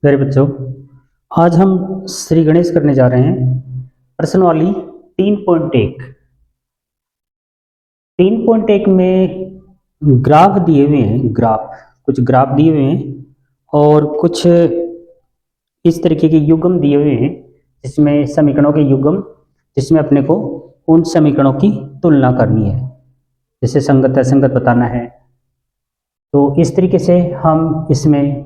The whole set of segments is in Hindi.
मेरे बच्चों, आज हम श्री गणेश करने जा रहे हैं। प्रश्नावली 3.1। 3.1 में ग्राफ दिए हुए हैं। कुछ ग्राफ दिए हुए हैं और कुछ इस तरीके के युग्म दिए हुए हैं जिसमें समीकरणों के युग्म, जिसमें अपने को उन समीकरणों की तुलना करनी है, जैसे संगत असंगत बताना है। तो इस तरीके से हम इसमें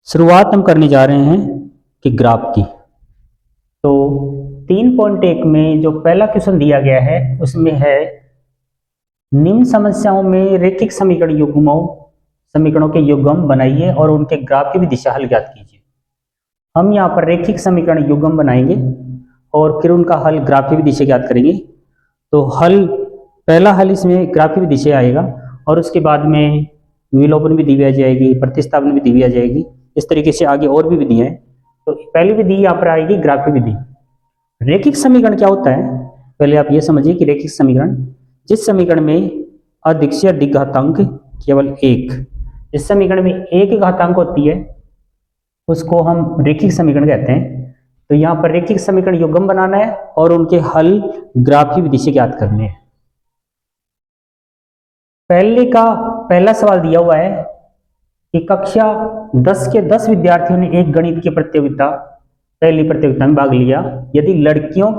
शुरुआत हम करने जा रहे हैं कि ग्राफ की। तो 3.1 में जो पहला क्वेश्चन दिया गया है उसमें है, निम्न समस्याओं में रेखिक समीकरणों के युग्म बनाइए और उनके ग्राफ की भी दिशा हल ज्ञात कीजिए। हम यहाँ पर रेखिक समीकरण युग्म बनाएंगे और फिर उनका हल ग्राफ की भी दिशा ज्ञात करेंगे। तो पहला हल इसमें ग्राफ की भी दिशा आएगा और उसके बाद में विलोपन भी दी आ जाएगी, प्रतिस्थापन भी दी आ जाएगी। इस तरीके से आगे और भी विधि है। तो पहली विधि यहाँ पर आएगी ग्राफ की विधि। रेखिक समीकरण क्या होता है, पहले आप ये समझिए कि रेखिक समीकरण, जिस समीकरण में अधिक से अधिक घातांक केवल एक, इस समीकरण में एक घातांक होती है, उसको हम रेखिक समीकरण कहते हैं। तो यहाँ पर रेखिक समीकरण युग्म बनाना है और उनके हल ग्राफ की विधि से ज्ञात करने हैं। पहला सवाल दिया हुआ है कि कक्षा 10 के 10 विद्यार्थियों ने एक गणित की पहली प्रतियोगिता में भाग लिया। यदि लड़कों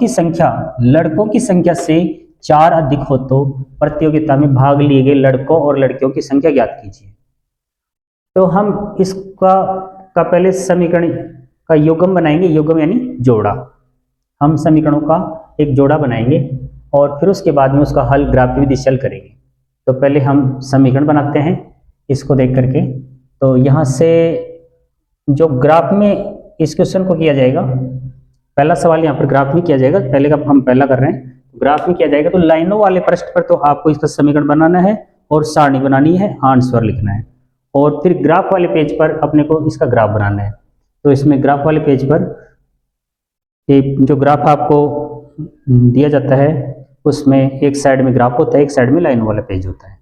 की संख्या से 4 अधिक हो तो प्रतियोगिता में भाग लिए गए लड़कों और लड़कियों की संख्या ज्ञात कीजिए। तो हम इसका पहले समीकरण का युग्म बनाएंगे, युग्म यानी जोड़ा। हम समीकरणों का एक जोड़ा बनाएंगे और फिर उसके बाद में उसका हल ग्राफ की विधि से हल करेंगे। तो पहले हम समीकरण बनाते हैं इसको देख करके। तो यहाँ से जो ग्राफ में इस क्वेश्चन को किया जाएगा, पहला सवाल यहाँ पर ग्राफ में किया जाएगा। पहले का हम पहला कर रहे हैं, ग्राफ में किया जाएगा। तो लाइनों वाले पृष्ठ पर तो आपको इसका समीकरण बनाना है और सारणी बनानी है, आंसर लिखना है, और फिर ग्राफ वाले पेज पर अपने को इसका ग्राफ बनाना है। तो इसमें ग्राफ वाले पेज पर जो ग्राफ आपको दिया जाता है उसमें एक साइड में ग्राफ होता है, एक साइड में लाइनों वाला पेज होता है।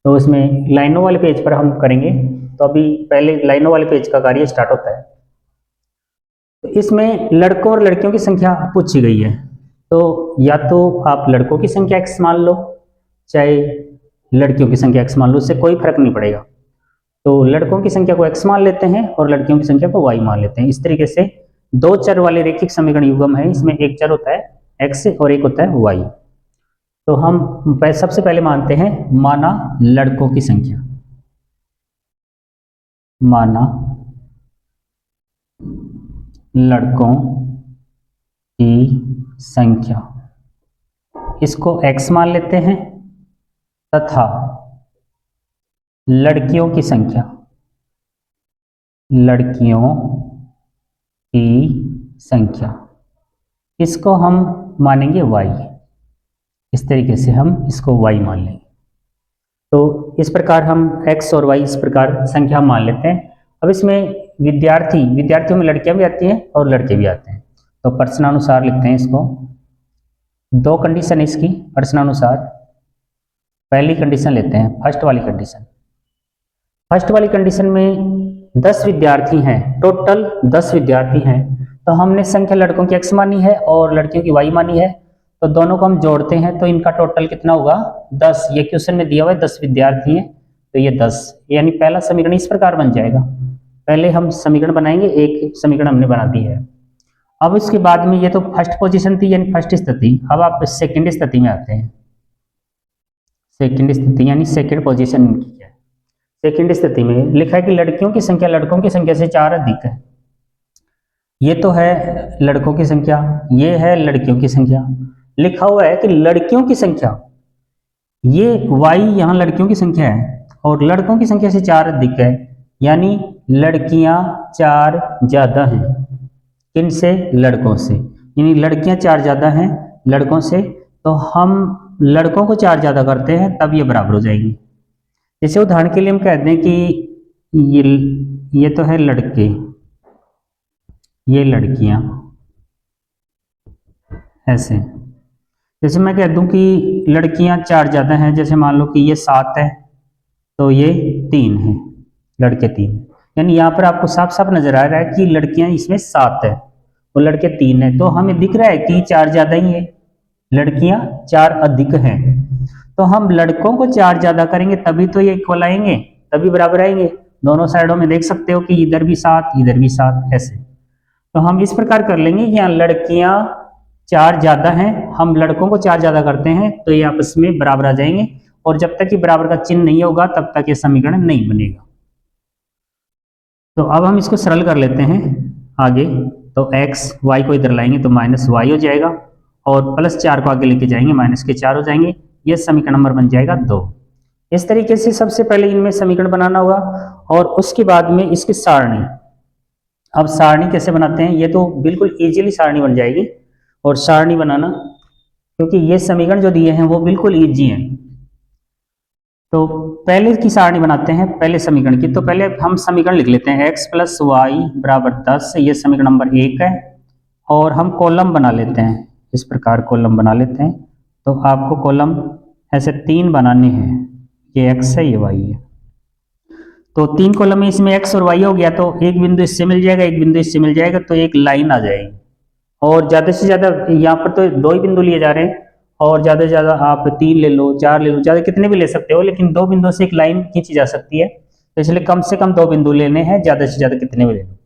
तो उसमें लाइनों वाले पेज पर हम करेंगे। तो अभी पहले लाइनों वाले पेज का कार्य स्टार्ट होता है। तो इसमें लड़कों और लड़कियों की संख्या पूछी गई है। तो या तो आप लड़कों की संख्या x मान लो, चाहे लड़कियों की संख्या x मान लो, उससे कोई फर्क नहीं पड़ेगा। तो लड़कों की संख्या को x मान लेते हैं और लड़कियों की संख्या को y मान लेते हैं। इस तरीके से दो चर वाले रेखिक समीकरण युग्म है। इसमें एक चर होता है x और एक होता है y। तो हम सबसे पहले मानते हैं, माना लड़कों की संख्या, माना लड़कों की संख्या, इसको x मान लेते हैं, तथा लड़कियों की संख्या, इसको हम मानेंगे y। इस तरीके से हम इसको y मान लेंगे। तो इस प्रकार हम x और y इस प्रकार संख्या मान लेते हैं। अब इसमें विद्यार्थियों में लड़कियां भी आती हैं और लड़के भी आते हैं। तो प्रश्नानुसार लिखते हैं इसको। दो कंडीशन इसकी प्रश्नानुसार। पहली कंडीशन लेते हैं, फर्स्ट वाली कंडीशन में 10 विद्यार्थी हैं, टोटल 10 विद्यार्थी हैं। तो हमने संख्या लड़कों की x मानी है और लड़कियों की y मानी है। तो दोनों को हम जोड़ते हैं तो इनका टोटल कितना होगा, 10। ये क्वेश्चन में दिया हुआ है 10 विद्यार्थी हैं, तो ये 10, यानी पहला समीकरण इस प्रकार बन जाएगा। पहले हम समीकरण बनाएंगे, एक समीकरण हमने बना दी है। अब उसके बाद में ये तो फर्स्ट पोजीशन थी यानी फर्स्ट स्थिति। अब आप सेकंड स्थिति में आते हैं। सेकंड स्थिति यानी सेकंड पोजीशन इनकी क्या है। सेकंड स्थिति में लिखा है कि लड़कियों की संख्या लड़कों की संख्या से 4 अधिक है। ये तो है लड़कों की संख्या, ये है लड़कियों की संख्या। लिखा हुआ है कि लड़कियों की संख्या, ये y यहाँ लड़कियों की संख्या है और लड़कों की संख्या से 4 अधिक है, यानी लड़कियां 4 ज्यादा हैं। किनसे? लड़कों से। यानी लड़कियां 4 ज्यादा हैं लड़कों से। तो हम लड़कों को 4 ज्यादा करते हैं तब ये बराबर हो जाएगी। जैसे उदाहरण के लिए हम कहते हैं कि ये तो है लड़के, ये लड़कियां, ऐसे। जैसे मैं कह दूं कि लड़कियां 4 ज्यादा हैं, जैसे मान लो कि ये 7 है तो ये 3 है, लड़के 3। यानी यहाँ पर आपको साफ साफ नजर आ रहा है कि लड़कियां इसमें 7 है और लड़के 3 है, तो हमें दिख रहा है कि 4 ज्यादा ही है, लड़कियां 4 अधिक हैं। तो हम लड़कों को 4 ज्यादा करेंगे तभी तो ये इक्वल आएंगे, तभी बराबर आएंगे। दोनों साइडों में देख सकते हो कि इधर भी 7 इधर भी 7 ऐसे। तो हम इस प्रकार कर लेंगे कि यहाँ लड़कियां 4 ज्यादा हैं, हम लड़कों को 4 ज्यादा करते हैं तो ये आपस में बराबर आ जाएंगे, और जब तक कि बराबर का चिन्ह नहीं होगा तब तक ये समीकरण नहीं बनेगा। तो अब हम इसको सरल कर लेते हैं आगे। तो x y को इधर लाएंगे तो माइनस y हो जाएगा, और प्लस 4 को आगे लेके जाएंगे माइनस के 4 हो जाएंगे। ये समीकरण नंबर बन जाएगा 2। इस तरीके से सबसे पहले इनमें समीकरण बनाना होगा, और उसके बाद में इसकी सारणी। अब सारणी कैसे बनाते हैं, ये तो बिल्कुल इजीली सारणी बन जाएगी। और सारणी बनाना, क्योंकि ये समीकरण जो दिए हैं वो बिल्कुल इजी हैं, तो पहले की सारणी बनाते हैं पहले समीकरण की। तो पहले हम समीकरण लिख लेते हैं x प्लस वाई बराबर 10, ये समीकरण नंबर 1 है। और हम कॉलम बना लेते हैं, इस प्रकार कॉलम बना लेते हैं। तो आपको कॉलम ऐसे 3 बनाने हैं, ये x है ये y है। तो 3 कॉलम में इसमें x और y हो गया, तो एक बिंदु इससे मिल जाएगा एक बिंदु इससे मिल जाएगा, तो एक लाइन आ जाएगी। और ज्यादा से ज्यादा यहाँ पर तो 2 ही बिंदु लिए जा रहे हैं, और ज्यादा से ज्यादा आप 3 ले लो 4 ले लो, ज्यादा कितने भी ले सकते हो, लेकिन 2 बिंदुओं से एक लाइन खींची जा सकती है, तो इसलिए कम से कम 2 बिंदु लेने हैं, ज्यादा से ज्यादा कितने भी ले लो।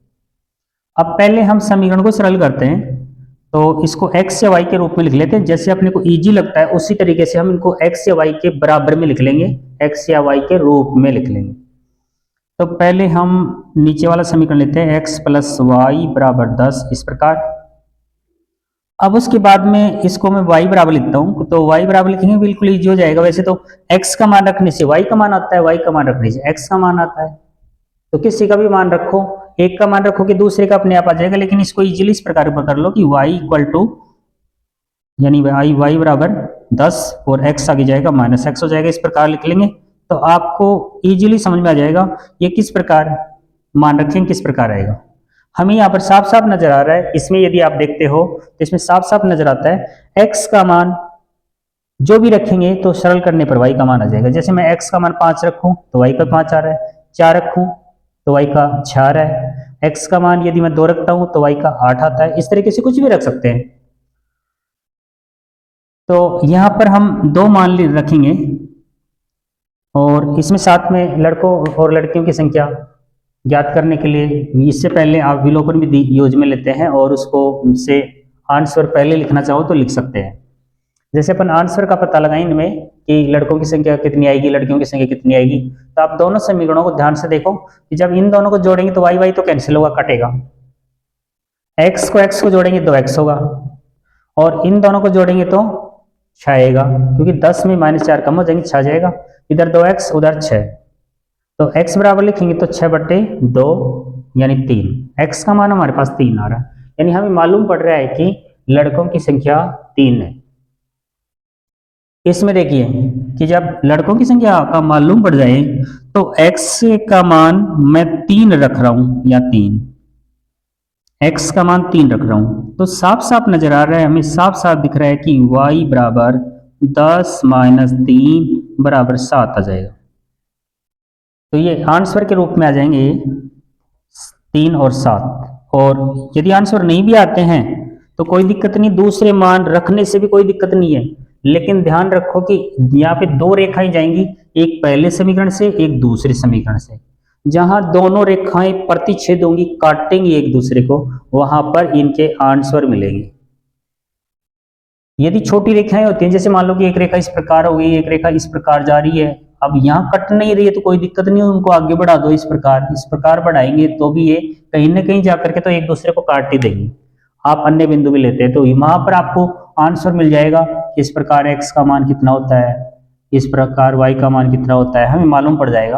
अब पहले हम समीकरण को सरल करते हैं, तो इसको x या y के रूप में लिख लेते हैं। जैसे अपने को इजी लगता है उसी तरीके से हम इनको x या y के बराबर में लिख लेंगे, x या y के रूप में लिख लेंगे। तो पहले हम नीचे वाला समीकरण लेते हैं, x प्लस वाई बराबर 10, इस प्रकार। अब उसके बाद में इसको मैं y बराबर लिखता हूं, तो y बराबर लिखेंगे बिल्कुल इजी हो जाएगा। वैसे तो x का मान रखने से y का मान आता है, y का मान रखने से x का मान आता है, तो किसी का भी मान रखो, एक का मान रखो कि दूसरे का अपने आप आ जाएगा। लेकिन इसको इजीली इस प्रकार कर लो कि y इक्वल टू, यानी y बराबर 10 और x आगे जाएगा माइनस x हो जाएगा, इस प्रकार लिख लेंगे। तो आपको इजीली समझ में आ जाएगा ये किस प्रकार मान रखें, किस प्रकार आएगा। हमें यहाँ पर साफ साफ नजर आ रहा है, इसमें यदि आप देखते हो तो इसमें साफ साफ नजर आता है x का मान जो भी रखेंगे तो सरल करने पर y का मान आ जाएगा। जैसे मैं x का मान 5 रखूं तो y का 5 आ रहा है, 4 रखूं तो y का 6 आ रहा है, x का मान यदि मैं 2 रखता हूं तो y का 8 आता है। इस तरीके से कुछ भी रख सकते हैं। तो यहां पर हम 2 मान रखेंगे, और इसमें साथ में लड़कों और लड़कियों की संख्या ज्ञात करने के लिए इससे पहले आप विलोपन विधि यूज में लेते हैं, और उसको से आंसर पहले लिखना चाहो तो लिख सकते हैं। जैसे अपन आंसर का पता लगाएं इनमें कि लड़कों की संख्या कितनी आएगी लड़कियों की संख्या कितनी आएगी, तो आप दोनों समीकरणों को ध्यान से देखो कि जब इन दोनों को जोड़ेंगे तो y तो कैंसिल होगा, कटेगा। x को जोड़ेंगे तो x होगा, और इन दोनों को जोड़ेंगे तो 6 आएगा, क्योंकि 10 में -4 कम हो जाएंगे, 6 जाएगा। इधर 2x उधर 6, तो x बराबर लिखेंगे तो 6/2 यानी 3। x का मान हमारे पास 3 आ रहा है, यानी हमें मालूम पड़ रहा है कि लड़कों की संख्या 3 है। इसमें देखिए कि जब लड़कों की संख्या का मालूम पड़ जाए तो x का मान मैं 3 रख रहा हूं, या 3 x का मान 3 रख रहा हूं, तो साफ साफ नजर आ रहा है, हमें साफ साफ दिख रहा है कि y बराबर 10 - 3 बराबर 7 आ जाएगा। तो ये आंसर के रूप में आ जाएंगे 3 और 7। और यदि आंसर नहीं भी आते हैं तो कोई दिक्कत नहीं, दूसरे मान रखने से भी कोई दिक्कत नहीं है। लेकिन ध्यान रखो कि यहाँ पे 2 रेखाएं जाएंगी, एक पहले समीकरण से एक दूसरे समीकरण से। जहां दोनों रेखाएं प्रतिच्छेद होंगी, काटेंगी एक दूसरे को, वहां पर इनके आंसर मिलेंगे। यदि छोटी रेखाएं होती हैं, जैसे मान लो कि एक रेखा इस प्रकार हो गई, एक रेखा इस प्रकार जा रही है, अब यहाँ कट नहीं रही है तो कोई दिक्कत नहीं है, उनको आगे बढ़ा दो, इस प्रकार बढ़ाएंगे तो भी ये कहीं ना कहीं जाकर के तो एक दूसरे को काट ही देंगे। आप अन्य बिंदु भी लेते हैं तो वहां पर आपको आंसर मिल जाएगा, इस प्रकार x का मान कितना होता है, इस प्रकार y का मान कितना होता है, हमें मालूम पड़ जाएगा।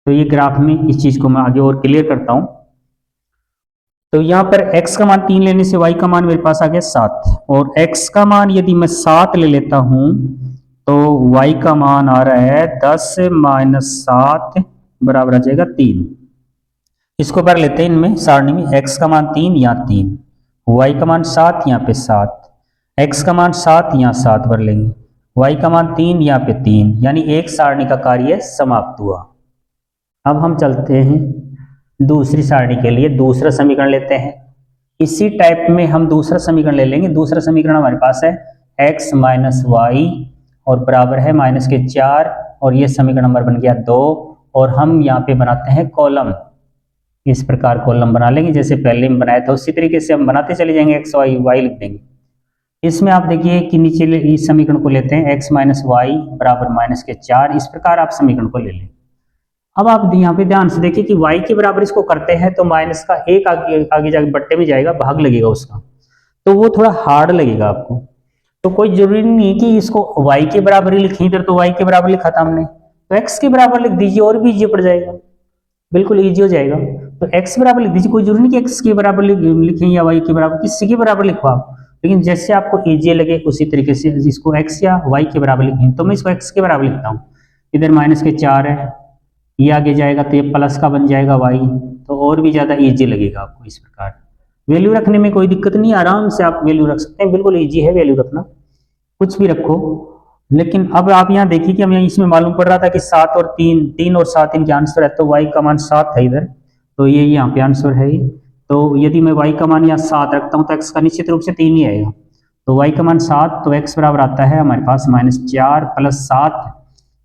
तो ये ग्राफ में इस चीज को मैं आगे और क्लियर करता हूं। तो यहाँ पर x का मान 3 लेने से y का मान मेरे पास आ गया 7, और x का मान यदि मैं 7 ले लेता हूं तो y का मान आ रहा है 10 - 7 बराबर आ जाएगा 3। इसको भर लेते हैं इनमें सारणी में, x का मान 3 यहाँ 3, y का मान 7 यहाँ पे 7, x का मान 7 यहाँ 7 भर लेंगे, y का मान 3 यहाँ पे 3, यानी एक सारणी का कार्य समाप्त हुआ। अब हम चलते हैं दूसरी सारणी के लिए, दूसरा समीकरण लेते हैं। इसी टाइप में हम दूसरा समीकरण ले लेंगे। दूसरा समीकरण हमारे पास है x माइनस वाई और बराबर है -4, और ये समीकरण नंबर बन गया 2। और हम यहाँ पे बनाते हैं कॉलम, इस प्रकार कॉलम बना लेंगे जैसे पहले में बनाया था, उसी तरीके से हम बनाते चले जाएंगे। x y लिख देंगे। इसमें आप देखिए कि नीचे इस समीकरण को लेते हैं x माइनस वाई बराबर -4, इस प्रकार आप समीकरण को ले लें। अब आप यहाँ पे ध्यान से देखिए कि y के बराबर इसको करते हैं तो माइनस का एक आगे जाके बट्टे में जाएगा, भाग लगेगा उसका, तो वो थोड़ा हार्ड लगेगा आपको। तो कोई जरूरी नहीं कि इसको y के बराबर ही लिखें, इधर तो y के बराबर लिखा था हमने, तो x के बराबर लिख दीजिए और भी इजी पड़ जाएगा, बिल्कुल इजी हो जाएगा। तो x बराबर लिख दीजिए, कोई जरूरी नहीं कि x के बराबर लिखें या y के बराबर, किसी के बराबर लिखो आप, लेकिन जैसे आपको इजी लगे उसी तरीके से इसको x या y के बराबर लिखें। तो मैं इसको x के बराबर लिखता हूँ, इधर -4 है, ये आगे जाएगा तो ये प्लस का बन जाएगा y, तो और भी ज़्यादा इजी लगेगा आपको। इस प्रकार वैल्यू रखने में कोई दिक्कत नहीं, आराम से आप वैल्यू रख सकते हैं, बिल्कुल इजी है वैल्यू रखना, कुछ भी रखो। लेकिन अब आप यहाँ देखिए कि हमें इसमें मालूम पड़ रहा था कि 7 और 3 और 7 इनके आंसर है, तो y का मान 7 है इधर, तो ये यहाँ पे आंसर है। तो यदि मैं y का मान यहाँ 7 रखता हूँ तो x का निश्चित रूप से 3 ही आएगा, तो y का मान 7, तो x बराबर आता है हमारे पास -4 प्लस 7,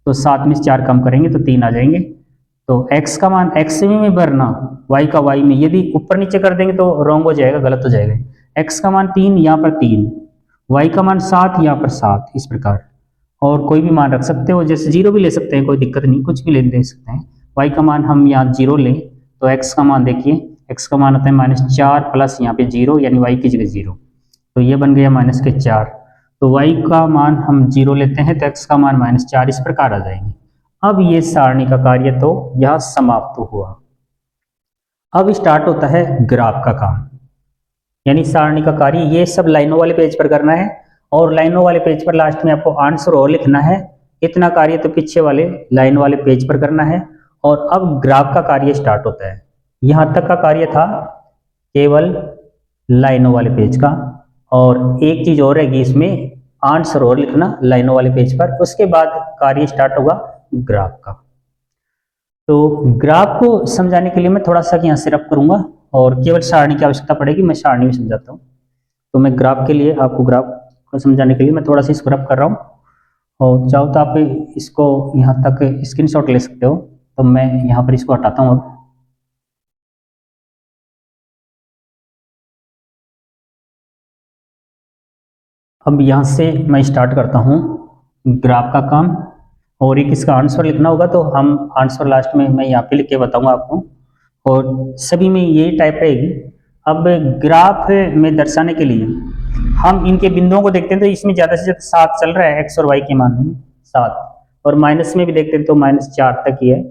तो 7 में से 4 कम करेंगे तो 3 आ जाएंगे। तो x का मान x में भरना, y का y में, यदि ऊपर नीचे कर देंगे तो रॉन्ग हो जाएगा, गलत हो जाएगा। x का मान 3, यहाँ पर 3, y का मान 7, यहाँ पर 7, इस प्रकार। और कोई भी मान रख सकते हो, जैसे 0 भी ले सकते हैं, कोई दिक्कत नहीं, कुछ भी ले सकते हैं। y का मान हम यहाँ 0 लें तो x का मान देखिए, x का मान होता है -4 प्लस यहाँ पे 0, यानी y की जगह 0, तो ये बन गया -4। तो y का मान हम 0 लेते हैं तो x का मान -4, इस प्रकार आ जाएंगे। अब ये सारणी का कार्य तो यह समाप्त हुआ। अब स्टार्ट होता है ग्राफ का काम, यानी सारणी का कार्य ये सब लाइनों वाले पेज पर करना है, और लाइनों वाले पेज पर लास्ट में आपको आंसर और लिखना है। इतना कार्य तो पीछे वाले लाइन वाले पेज पर करना है। और अब ग्राफ का कार्य स्टार्ट होता है। यहाँ तक का कार्य था केवल लाइनों वाले पेज का, और एक चीज और रहेगी इसमें, आंसर और लिखना लाइनों वाले पेज पर। उसके बाद कार्य स्टार्ट होगा ग्राफ का। तो ग्राफ को समझाने के लिए मैं थोड़ा सा यहाँ से रब करूंगा, और केवल सारणी की आवश्यकता पड़ेगी, मैं सारणी में समझाता हूँ। तो मैं ग्राफ के लिए, आपको ग्राफ को समझाने के लिए मैं थोड़ा सा इसको रब कर रहा हूँ, और चाहो तो आप इसको यहाँ तक स्क्रीनशॉट ले सकते हो। तो मैं यहाँ पर इसको हटाता हूँ। अब यहाँ से मैं स्टार्ट करता हूँ ग्राफ का काम, और एक इसका आंसर लिखना होगा, तो हम आंसर लास्ट में मैं यहाँ पे लिख के बताऊंगा आपको, और सभी में यही टाइप रहेगी। अब ग्राफ में दर्शाने के लिए हम इनके बिंदुओं को देखते हैं, तो इसमें ज़्यादा से ज़्यादा 7 चल रहा है, x और y के मान में 7, और माइनस में भी देखते हैं तो -4 तक ही है।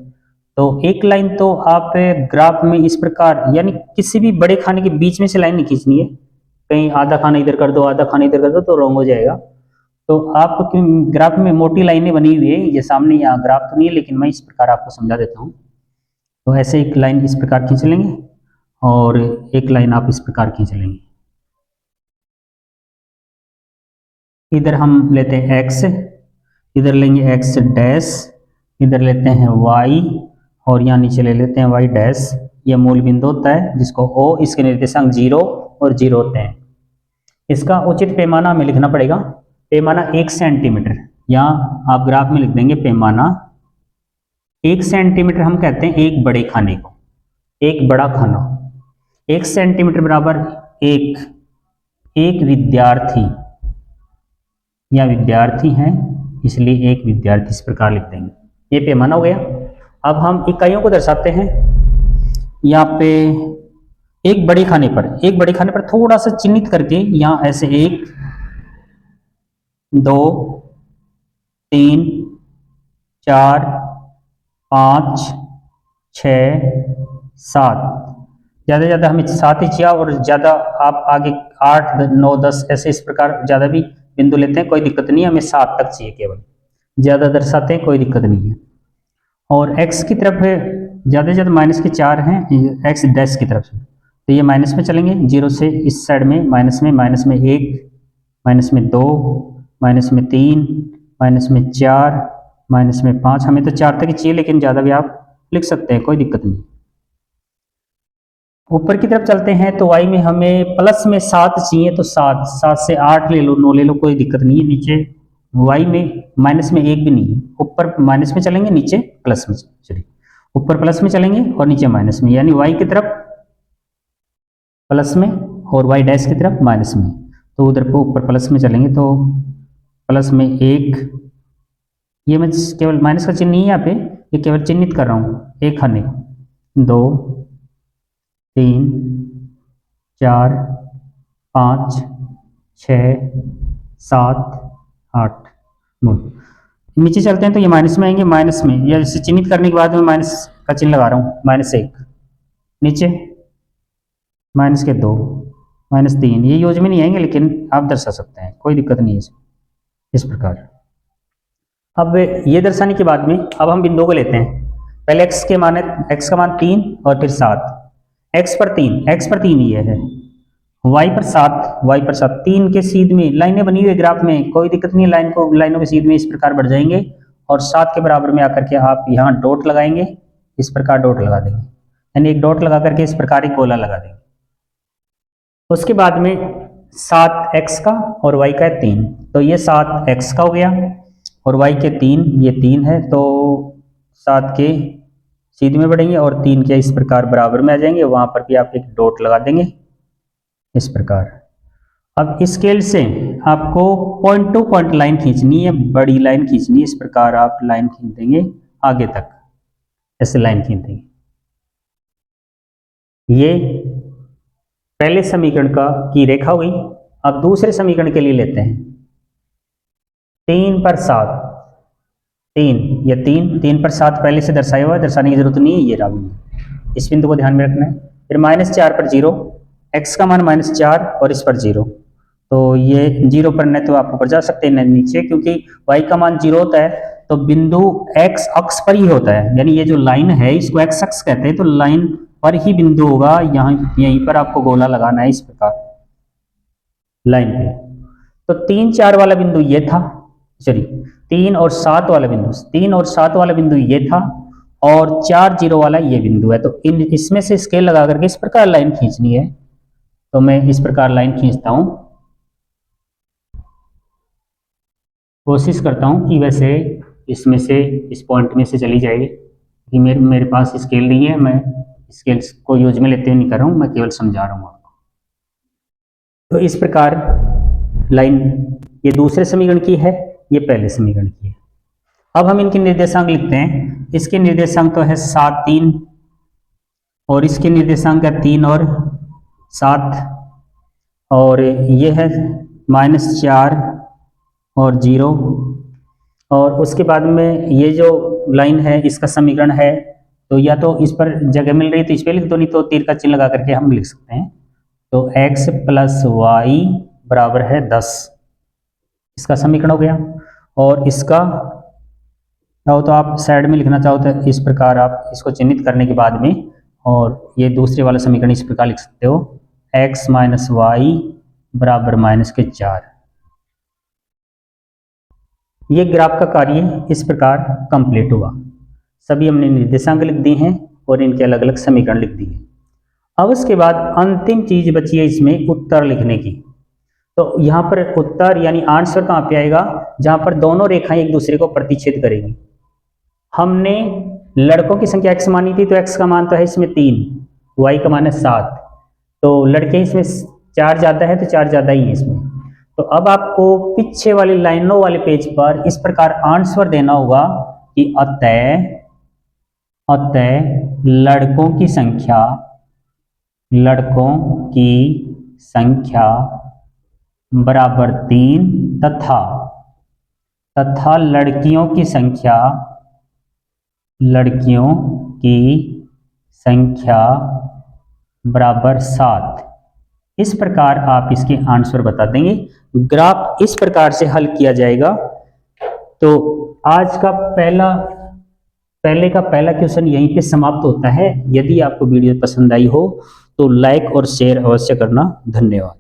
तो एक लाइन तो आप ग्राफ में इस प्रकार, यानी किसी भी बड़े खाने के बीच में से लाइन नहीं खींचनी है, कहीं आधा खाना इधर कर दो आधा खाना इधर कर दो तो रॉन्ग हो जाएगा। तो आप ग्राफ में मोटी लाइनें बनी हुई है, ये सामने यहाँ ग्राफ तो नहीं है, लेकिन मैं इस प्रकार आपको समझा देता हूँ। तो ऐसे एक लाइन इस प्रकार खींच लेंगे, और एक लाइन आप इस प्रकार खींच लेंगे। इधर हम लेते हैं x, इधर लेंगे x डैश, इधर लेते हैं y, और यहाँ नीचे ले लेते हैं y डैश। यह मूल बिंदु होता है जिसको O, इसके निर्देशांक 0 और 0 होते हैं। इसका उचित पैमाना हमें लिखना पड़ेगा, पैमाना 1 सेंटीमीटर। यहाँ आप ग्राफ में लिख देंगे पैमाना 1 सेंटीमीटर। हम कहते हैं एक बड़े खाने को, एक बड़ा खाना 1 सेंटीमीटर बराबर एक विद्यार्थी, या विद्यार्थी हैं इसलिए एक विद्यार्थी, इस प्रकार लिख देंगे। ये पैमाना हो गया। अब हम इकाइयों को दर्शाते हैं। यहाँ पे एक बड़े खाने पर थोड़ा सा चिन्हित करके, यहाँ ऐसे 1 2 3 4 5 6 7, ज़्यादा ज़्यादा हमें 7 ही चाहिए, और ज़्यादा आप आगे 8 9 10 ऐसे इस प्रकार ज़्यादा भी बिंदु लेते हैं, कोई दिक्कत नहीं है, हमें 7 तक चाहिए, केवल ज़्यादा दर्शाते हैं कोई दिक्कत नहीं है। और x की तरफ ज़्यादा से ज़्यादा -4 हैं, x डैश की तरफ से, तो ये माइनस में चलेंगे, 0 से इस साइड में -1, -2, -3, -4, -5, हमें तो 4 तक ही चाहिए, लेकिन ज़्यादा भी आप लिख सकते हैं, कोई दिक्कत नहीं। ऊपर की तरफ चलते हैं तो y में हमें प्लस में 7 चाहिए, तो 7 7 से 8 ले लो, 9 ले लो, कोई दिक्कत नहीं है। नीचे y में माइनस में 1 भी नहीं है, ऊपर माइनस में चलेंगे, नीचे प्लस में चलिए, ऊपर प्लस में चलेंगे और नीचे माइनस में, यानी y की तरफ प्लस में और y डैश की तरफ माइनस में। तो उधर को ऊपर प्लस में चलेंगे तो प्लस में 1, ये मैं केवल माइनस का चिन्ह नहीं है यहाँ पे, ये केवल चिन्हित कर रहा हूँ, 1 खाने को, 2 3 4 5 6 7 8 9। नीचे चलते हैं तो ये माइनस में आएंगे, माइनस में या इसे चिन्हित करने के बाद में माइनस का चिन्ह लगा रहा हूँ, -1, नीचे -2 -3, ये यूज में नहीं आएंगे लेकिन आप दर्शा सकते हैं, कोई दिक्कत नहीं है इस प्रकार। अब ये दर्शाने के बाद में अब हम बिंदुओं को लेते हैं। पहले x का मान 3 और फिर 7, x पर 3 ये है, y पर 7, 3 के सीध में लाइनें बनी हुई ग्राफ में, कोई दिक्कत नहीं, लाइनों के सीध में इस प्रकार बढ़ जाएंगे और 7 के बराबर में आकर के आप यहाँ डॉट लगाएंगे, इस प्रकार डॉट लगा देंगे, यानी एक डॉट लगा करके इस प्रकार एक गोला लगा देंगे। उसके बाद में 7x का और y का 3, तो ये 7x का हो गया और y के 3, ये 3 है, तो 7 के सीध में बढ़ेंगे और 3 के इस प्रकार बराबर में आ जाएंगे, वहां पर भी आप एक डॉट लगा देंगे इस प्रकार। अब स्केल से आपको पॉइंट टू पॉइंट लाइन खींचनी है, बड़ी लाइन खींचनी है, इस प्रकार आप लाइन खींच देंगे आगे तक, ऐसे लाइन खींच देंगे। ये पहले समीकरण की रेखा हुई। अब दूसरे समीकरण के लिए लेते हैं, 3 पर 7, 3 पर 7 पहले से दर्शाया हुआ है, दर्शाने की जरूरत नहीं है, ये रहा बिंदु, इस बिंदु को ध्यान में रखना है। फिर -4 पर 0, x का मान -4 और इस पर 0, तो ये 0 पर न तो आप ऊपर जा सकते हैं न नीचे, क्योंकि y का मान 0 होता है तो बिंदु x अक्ष पर ही होता है, यानी ये जो लाइन है इसको x अक्ष कहते हैं, तो लाइन पर ही बिंदु होगा, यहीं पर आपको गोला लगाना है इस प्रकार लाइन पे। तो 3 4 वाला बिंदु ये था, चलिए 3 और 7 वाला बिंदु ये था और 4 0 वाला ये बिंदु है, तो इसमें से स्केल लगा करके इस प्रकार लाइन खींचनी है। तो मैं इस प्रकार लाइन खींचता हूं, कोशिश करता हूं कि वैसे इसमें से इस पॉइंट में से चली जाएगी, कि मेरे पास स्केल नहीं है, मैं स्केल को यूज में लेते हुए नहीं कर रहा हूं, मैं केवल समझा रहा हूं आपको। तो इस प्रकार लाइन ये दूसरे समीकरण की है, ये पहले समीकरण की है। अब हम इनके निर्देशांक लिखते हैं। इसके निर्देशांक तो है 7 3 और इसके निर्देशांक है 3 और 7, और ये है -4 और 0, और उसके बाद में ये जो लाइन है इसका समीकरण है, तो या तो इस पर जगह मिल रही तो इस पर लिख दो, नहीं तो तीर का चिन्ह लगा करके हम लिख सकते हैं। तो x + y बराबर है 10, इसका समीकरण हो गया। और इसका चाहो तो आप साइड में लिखना चाहो तो इस प्रकार आप इसको चिन्हित करने के बाद में, और ये दूसरे वाला समीकरण इस प्रकार लिख सकते हो, x - y बराबर -4। ये ग्राफ का कार्य इस प्रकार कंप्लीट हुआ। सभी हमने निर्देशांक लिख दिए हैं और इनके अलग अलग समीकरण लिख दिए। अब उसके बाद अंतिम चीज बची है इसमें उत्तर लिखने की। तो यहाँ पर उत्तर यानी आंसर कहाँ पे आएगा, जहां पर दोनों रेखाएं एक दूसरे को प्रतिच्छेद करेंगी। हमने लड़कों की संख्या x मानी थी, तो x का मान तो है इसमें 3, y का मान है 7, तो लड़के इसमें 4 ज्यादा है तो 4 ज्यादा ही है इसमें। तो अब आपको पीछे वाली लाइनों वाले पेज पर इस प्रकार आंसर देना होगा कि अतः लड़कों की संख्या बराबर 3 तथा लड़कियों की संख्या बराबर 7। इस प्रकार आप इसके आंसर बता देंगे। ग्राफ इस प्रकार से हल किया जाएगा। तो आज का पहले क्वेश्चन यहीं पे समाप्त होता है। यदि आपको वीडियो पसंद आई हो तो लाइक और शेयर अवश्य करना। धन्यवाद।